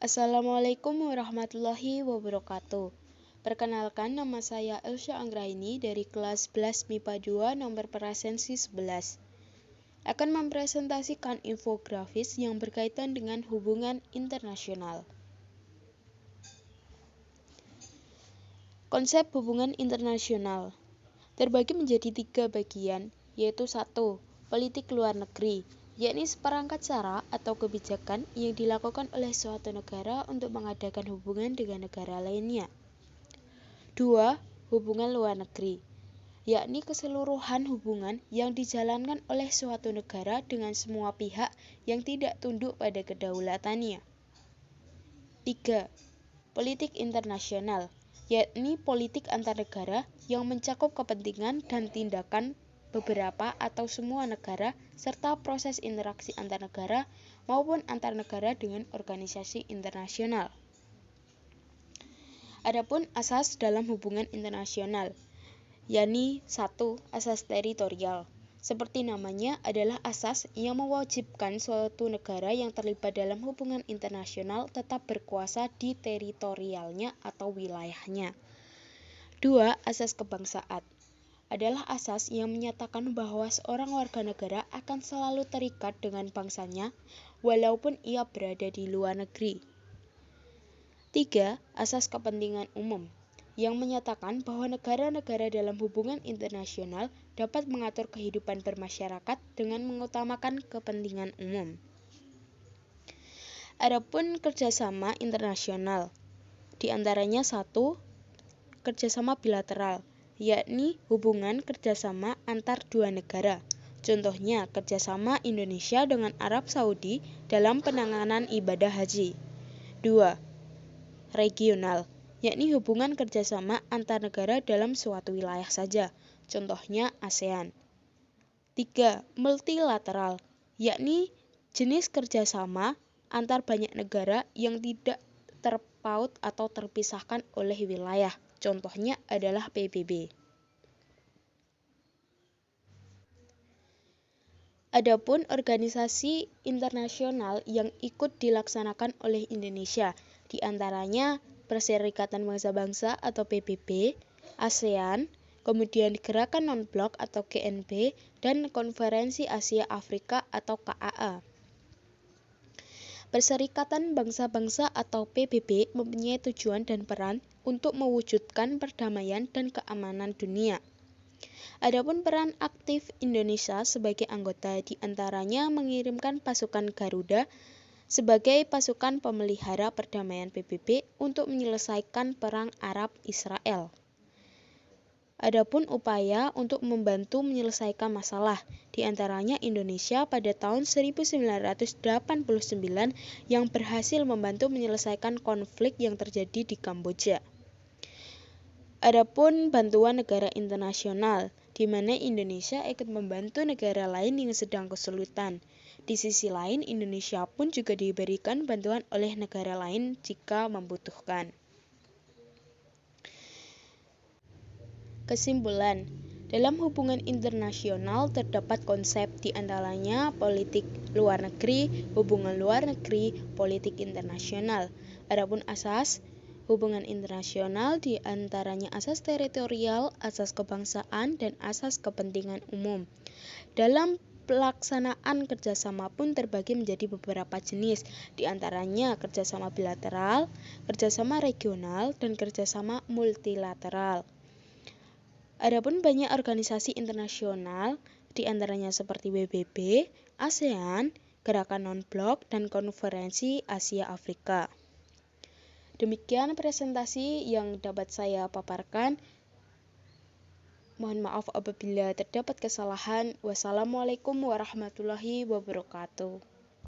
Assalamualaikum warahmatullahi wabarakatuh. Perkenalkan, nama saya Elsya Anggraini dari kelas 11 MIPA 2 nomor presensi 11. Akan mempresentasikan infografis yang berkaitan dengan hubungan internasional. Konsep hubungan internasional terbagi menjadi 3 bagian, yaitu 1. Politik luar negeri, yakni seperangkat cara atau kebijakan yang dilakukan oleh suatu negara untuk mengadakan hubungan dengan negara lainnya. 2. Hubungan luar negeri, yakni keseluruhan hubungan yang dijalankan oleh suatu negara dengan semua pihak yang tidak tunduk pada kedaulatannya. 3. Politik internasional, yakni politik antar negara yang mencakup kepentingan dan tindakan beberapa atau semua negara serta proses interaksi antar negara maupun antar negara dengan organisasi internasional. Adapun asas dalam hubungan internasional, yakni 1. Asas teritorial. Seperti namanya adalah asas yang mewajibkan suatu negara yang terlibat dalam hubungan internasional tetap berkuasa di teritorialnya atau wilayahnya. 2. Asas kebangsaan adalah asas yang menyatakan bahwa seorang warga negara akan selalu terikat dengan bangsanya walaupun ia berada di luar negeri. 3. Asas kepentingan umum yang menyatakan bahwa negara-negara dalam hubungan internasional dapat mengatur kehidupan bermasyarakat dengan mengutamakan kepentingan umum. Adapun kerjasama internasional, di antaranya 1. Kerjasama bilateral, yakni hubungan kerjasama antar dua negara. Contohnya kerjasama Indonesia dengan Arab Saudi dalam penanganan ibadah haji. 2. Regional, yakni hubungan kerjasama antar negara dalam suatu wilayah saja. Contohnya ASEAN. 3. Multilateral, yakni jenis kerjasama antar banyak negara yang tidak terpaut atau terpisahkan oleh wilayah. Contohnya adalah PBB. Adapun organisasi internasional yang ikut dilaksanakan oleh Indonesia, di antaranya Perserikatan Bangsa-Bangsa atau PBB, ASEAN, kemudian Gerakan Non-Blok atau GNB, dan Konferensi Asia Afrika atau KAA. Perserikatan Bangsa-Bangsa atau PBB mempunyai tujuan dan peran untuk mewujudkan perdamaian dan keamanan dunia. Adapun peran aktif Indonesia sebagai anggota di antaranya mengirimkan pasukan Garuda sebagai pasukan pemelihara perdamaian PBB untuk menyelesaikan perang Arab-Israel. Adapun upaya untuk membantu menyelesaikan masalah, di antaranya Indonesia pada tahun 1989 yang berhasil membantu menyelesaikan konflik yang terjadi di Kamboja. Adapun bantuan negara internasional, di mana Indonesia ikut membantu negara lain yang sedang kesulitan. Di sisi lain, Indonesia pun juga diberikan bantuan oleh negara lain jika membutuhkan. Kesimpulan, dalam hubungan internasional terdapat konsep di antaranya politik luar negeri, hubungan luar negeri, politik internasional. Adapun asas hubungan internasional di antaranya asas teritorial, asas kebangsaan, dan asas kepentingan umum. Dalam pelaksanaan kerjasama pun terbagi menjadi beberapa jenis, di antaranya kerjasama bilateral, kerjasama regional, dan kerjasama multilateral. Adapun banyak organisasi internasional, di antaranya seperti PBB, ASEAN, Gerakan Non-Blok, dan Konferensi Asia Afrika. Demikian presentasi yang dapat saya paparkan. Mohon maaf apabila terdapat kesalahan. Wassalamualaikum warahmatullahi wabarakatuh.